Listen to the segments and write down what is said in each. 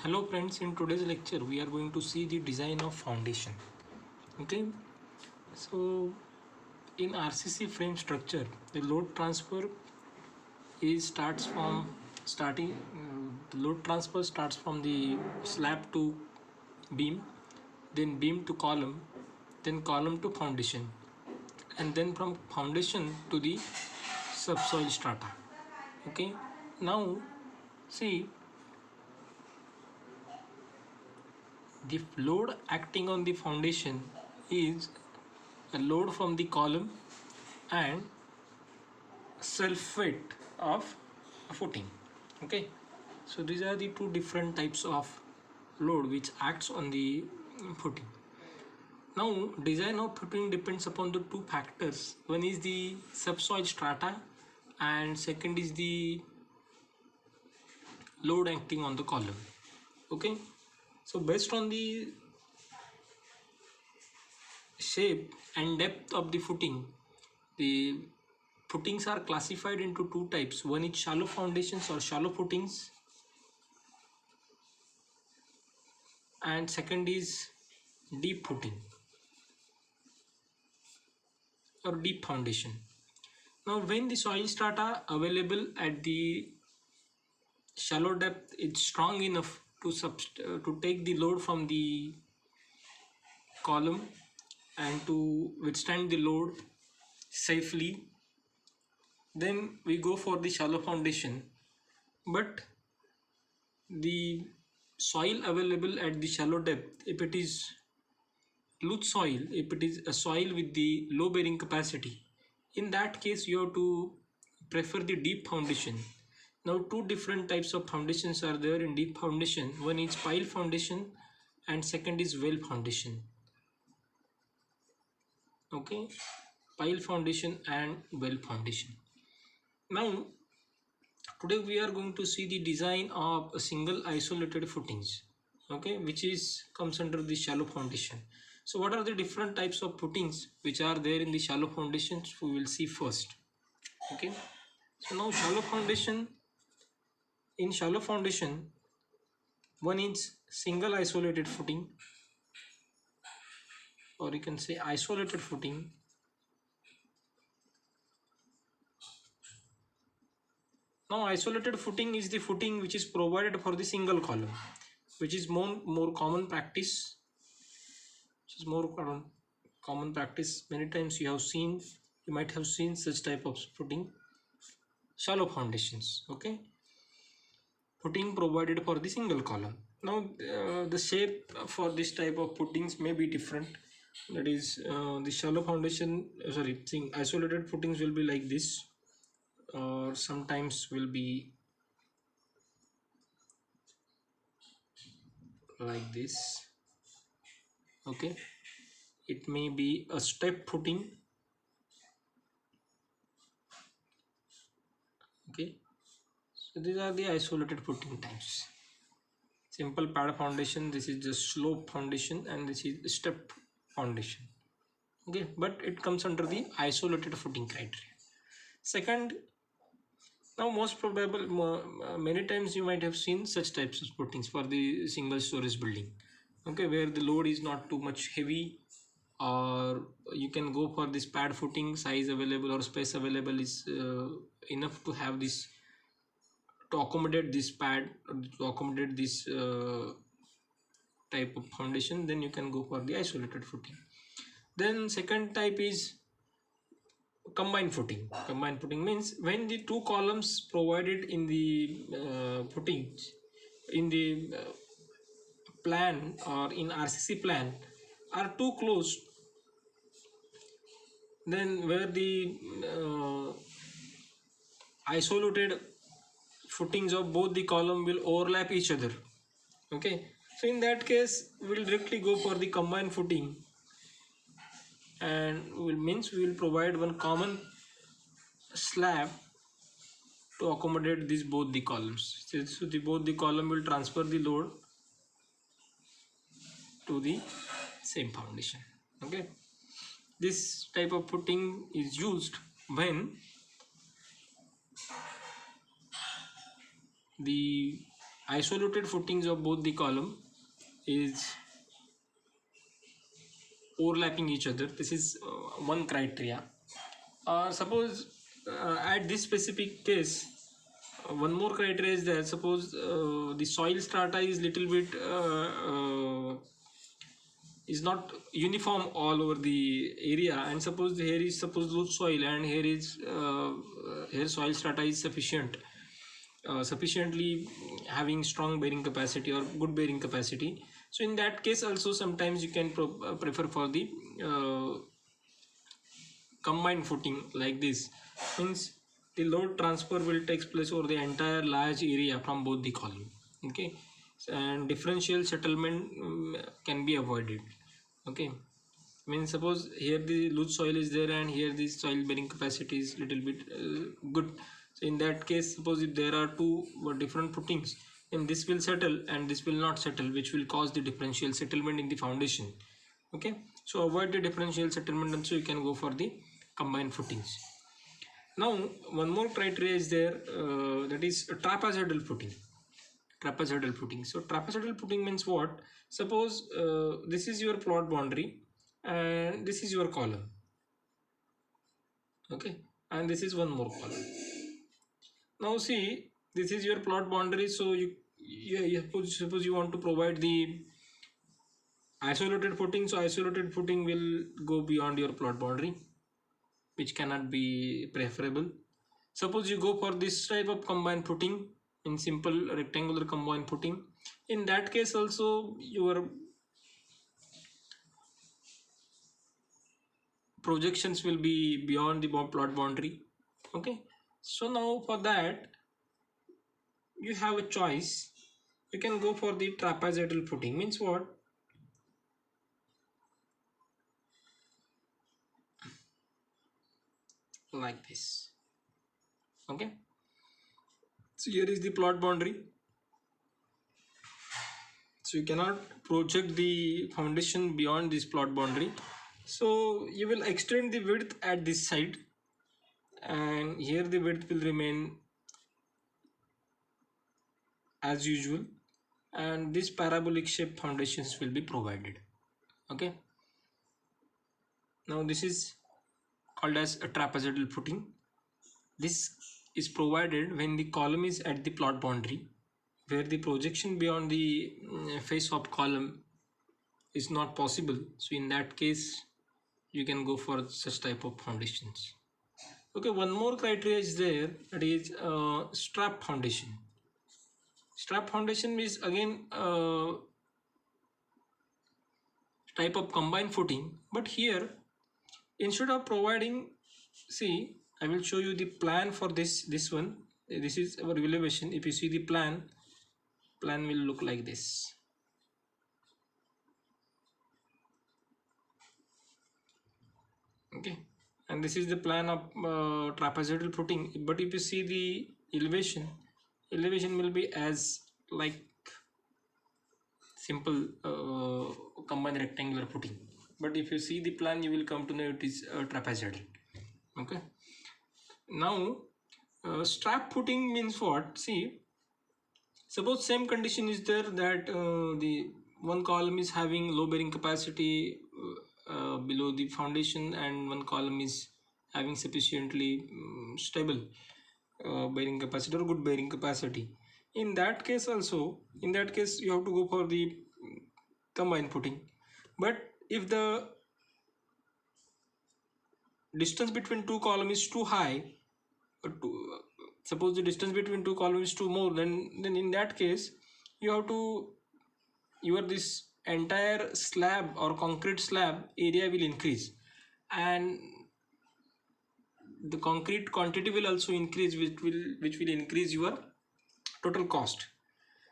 Hello friends, in today's lecture we are going to see the design of foundation. Okay, so in RCC frame structure, the load transfer is starts from starting. The load transfer starts from the slab to beam, then beam to column, then column to foundation, and then from foundation to the subsoil strata. Okay, now see the load acting on the foundation is a load from the column and self weight of a footing. Okay, so these are the two different types of load which acts on the footing. Now design of footing depends upon the two factors. One is the subsoil strata and second is the load acting on the column. Okay, so based on the shape and depth of the footing, the footings are classified into two types. One is shallow foundations or shallow footings, and second is deep footing or deep foundation. Now when the soil strata available at the shallow depth is strong enough to take the load from the column and to withstand the load safely, then we go for the shallow foundation. But the soil available at the shallow depth, if it is loose soil, if it is a soil with the low bearing capacity, in that case you have to prefer the deep foundation. Now two different types of foundations are there in deep foundation. One is pile foundation and second is well foundation. Okay, pile foundation and well foundation. Now today we are going to see the design of a single isolated footings, okay, which is comes under the shallow foundation. So what are the different types of footings which are there in the shallow foundations? We will see first. Okay, so now shallow foundation. In shallow foundation, one is single isolated footing, or you can say isolated footing. Now isolated footing is the footing which is provided for the single column, which is more common practice. Which is more common practice. Many times you might have seen such type of footing, shallow foundations. Okay, footing provided for the single column. Now the shape for this type of footings may be different. That is the shallow foundation, isolated footings will be like this, or sometimes will be like this. Okay, it may be a step footing. Okay, so these are the isolated footing types. Simple pad foundation, this is just slope foundation, and this is step foundation. Okay, but it comes under the isolated footing criteria. Second, now most probable many times you might have seen such types of footings for the single storage building. Okay, where the load is not too much heavy, or you can go for this pad footing. Size available or space available is enough to have this, to accommodate this pad, to accommodate this type of foundation. Then you can go for the isolated footing. Then second type is combined footing. Combined footing means when the two columns provided in the footing in the plan or in RCC plan are too close, then where the isolated footings of both the column will overlap each other. Okay, so in that case we will directly go for the combined footing, and we will provide one common slab to accommodate these both the columns. So both the column will transfer the load to the same foundation. Okay, this type of footing is used when the isolated footings of both the column is overlapping each other. This is one criteria. Suppose at this specific case, one more criteria is there. Suppose the soil strata is little bit is not uniform all over the area, and suppose here is suppose loose soil, and here soil strata is sufficiently having strong bearing capacity or good bearing capacity. So in that case also sometimes you can prefer for the uh, combined footing like this. Means the load transfer will take place over the entire large area from both the column. Okay, and differential settlement can be avoided. Okay, means suppose here the loose soil is there and here the soil bearing capacity is little bit good. So in that case, suppose if there are two different footings, then this will settle and this will not settle, which will cause the differential settlement in the foundation. Okay, so avoid the differential settlement, and so you can go for the combined footings. Now one more criteria is there, that is trapezoidal footing. Trapezoidal footing. So trapezoidal footing means what? Suppose this is your plot boundary and this is your column. Okay, and this is one more column. Now see, this is your plot boundary, so suppose you want to provide the isolated footing, so isolated footing will go beyond your plot boundary, which cannot be preferable. Suppose you go for this type of combined footing, in simple rectangular combined footing, in that case also your projections will be beyond the plot boundary. Okay, so now for that you have a choice. You can go for the trapezoidal footing. Means what? Like this. Okay, so here is the plot boundary, so you cannot project the foundation beyond this plot boundary. So you will extend the width at this side, and here the width will remain as usual, and this parabolic shape foundations will be provided. Okay, now this is called as a trapezoidal footing. This is provided when the column is at the plot boundary, where the projection beyond the face of column is not possible. So in that case you can go for such type of foundations. Okay, one more criteria is there, that is strap foundation. Strap foundation is again type of combined footing, but here instead of providing, see, I will show you the plan for this one. This is our elevation. If you see the plan will look like this. Okay, and this is the plan of trapezoidal footing. But if you see the elevation will be as like simple combined rectangular footing. But if you see the plan, you will come to know it is trapezoidal. Okay, now strap footing means what? See, suppose same condition is there, that the one column is having low bearing capacity below the foundation, and one column is having sufficiently stable bearing capacity or good bearing capacity. In that case also, in that case you have to go for the combined footing. But if the distance between two columns is too high, suppose the distance between two columns is too more, then in that case you have to, your this entire slab or concrete slab area will increase, and the concrete quantity will also increase, which will increase your total cost.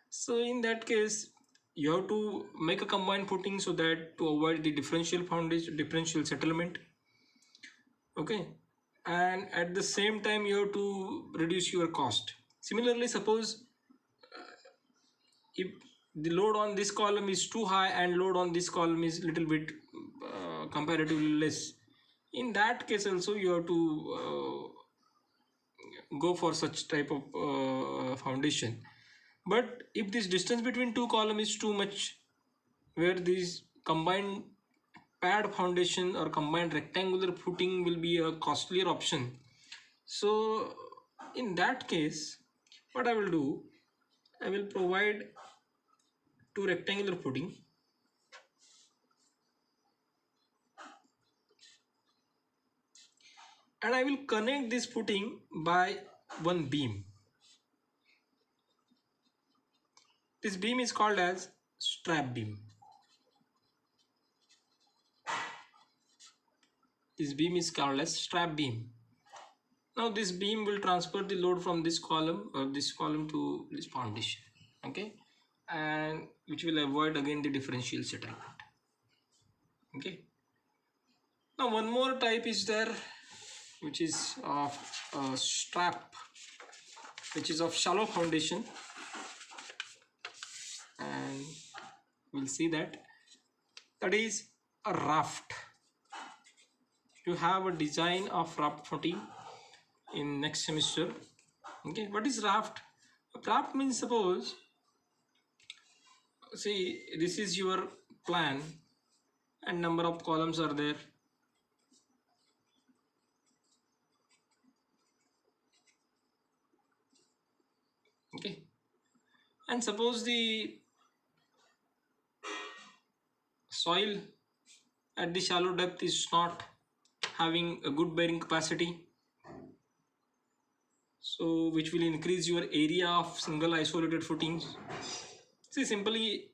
So in that case you have to make a combined footing, so that to avoid the differential foundation, differential settlement. Okay, and at the same time you have to reduce your cost. Similarly, suppose if the load on this column is too high and load on this column is little bit comparatively less, in that case also you have to go for such type of foundation. But if this distance between two columns is too much, where this combined pad foundation or combined rectangular footing will be a costlier option. So in that case, what I will do, I will provide two rectangular footing, and I will connect this footing by one beam. This beam is called as strap beam. This beam is called as strap beam. Now this beam will transfer the load from this column or this column to this foundation, okay, and which will avoid again the differential settlement. Okay. Now one more type is there, which is of strap, which is of shallow foundation, and we'll see that is a raft. You have a design of raft footing in next semester. Okay, what is raft? A raft means, suppose, see, this is your plan and number of columns are there. Okay, and suppose the soil at the shallow depth is not having a good bearing capacity, so which will increase your area of single isolated footings. See, simply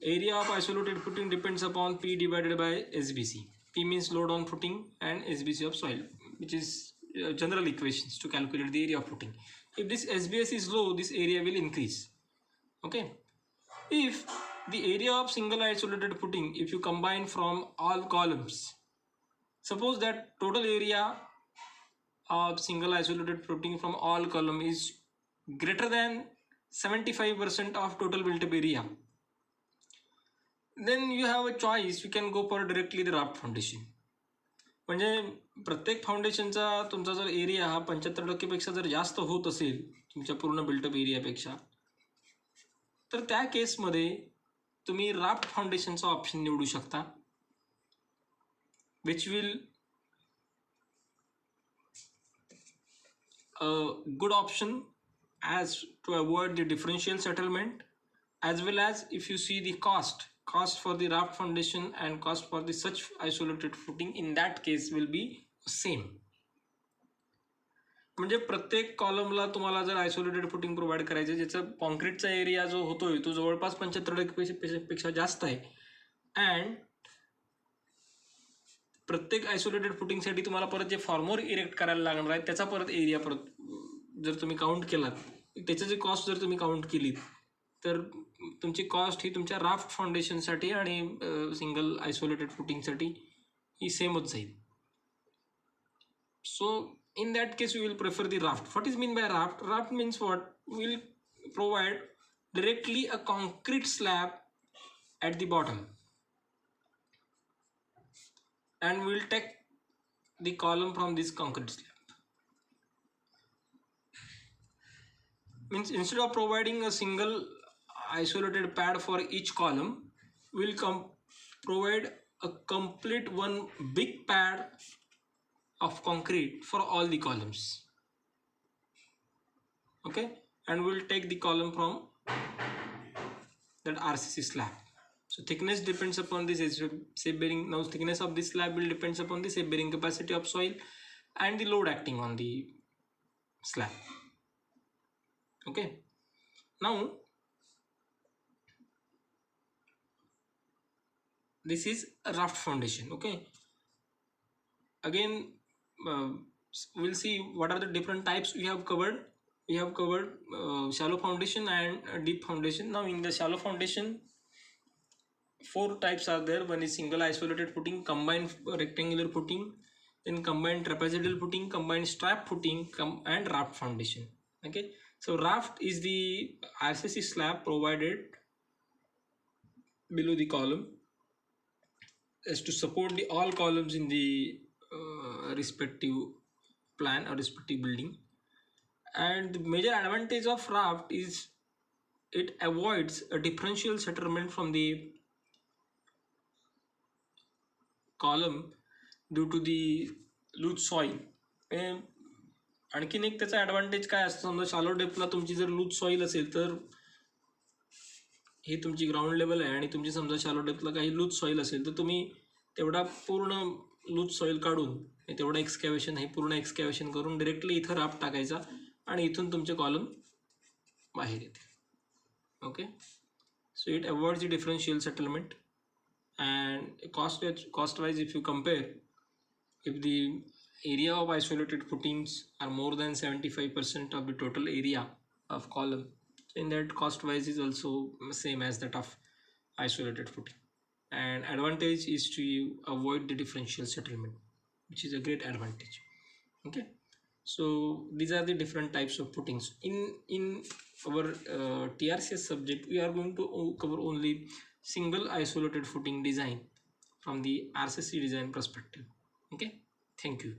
area of isolated footing depends upon P divided by SBC. P means load on footing and SBC of soil, which is general equations to calculate the area of footing. If this SBS is low, this area will increase. Okay. If the area of single isolated footing, if you combine from all columns, suppose that total area of single isolated footing from all column is greater than 75% of total built-up area, then you have a choice, you can go for directly the raft foundation. म्हणजे प्रत्येक फाउंडेशनचा तुमचा जर area हा 75% पेक्षा जर जास्त होत असेल तुमच्या पूर्ण बिल्टअप एरियापेक्षा, तर त्या केसमध्ये तुम्ही राफ्ट फाउंडेशनचा ऑप्शन निवडू शकता, which will a good option as to avoid the differential settlement, as well as if you see the cost for the raft foundation and cost for the such isolated footing, in that case will be same. म्हणजे प्रत्येक कॉलमला तुम्हाला जर isolated footing provide करायचं, ज्याचा कॉन्क्रीटचा area जो होतोय तो जवळपास 75% पेक्षा जास्त आहे, अँड प्रत्येक आयसोलेटेड फुटिंगसाठी तुम्हाला परत जे फॉर्मवर इरेक्ट करायला लागणार आहे त्याचा परत एरिया परत जर तुम्ही काउंट केलात, त्याचं जे कॉस्ट जर तुम्ही काउंट केलीत, तर तुमची कॉस्ट ही तुमच्या राफ्ट फाउंडेशनसाठी आणि सिंगल आयसोलेटेड फुटिंगसाठी ही सेमच जाईल. सो in that case we will prefer the raft. What is mean by raft? Raft means what? We will provide directly a concrete slab at the bottom and we will take the column from this concrete slab. Means instead of providing a single isolated pad for each column, we will provide a complete one big pad of concrete for all the columns. Okay, and we'll take the column from that RCC slab. So thickness depends upon this safe bearing. Now thickness of this slab will depends upon the safe bearing capacity of soil and the load acting on the slab. Okay, now this is a raft foundation. Okay, again we'll see what are the different types we have covered. We have covered shallow foundation and deep foundation. Now in the shallow foundation, 4 types are there. One is single isolated footing, combined rectangular footing, then combined trapezoidal footing, combined strap footing, and raft foundation. Okay, so raft is the RCC slab provided below the column as to support the all columns in the respective plan or respective building. And the major advantage of raft is it avoids a differential settlement from the column due to the loose soil. आणखीन एक त्याचा advantage काय असतं, समजा शालो डेपला तुमची जर loose soil असेल तर ही तुमची ग्राउंड लेवल आहे आणि तुमची समजा शालो डेपला काही लूज सॉईल असेल तर तुम्ही तेवढा पूर्ण लूज सॉईल काढून तेवढा एक्सकॅव्हेशन हे पूर्ण एक्सकॅव्हेशन करून डिरेक्टली इथं राफ्ट टाकायचा आणि इथून तुमचे कॉलम बाहेर येते. Okay, so it avoids the differential settlement. And cost wise, if you compare, if the area of isolated footings are more than 75% of the total area of column, then that cost wise is also same as that of isolated footing. And advantage is to avoid the differential settlement, which is a great advantage. Okay, so these are the different types of footings. In our TRCS subject, we are going to cover only single isolated footing design from the RCC design perspective. Okay, thank you.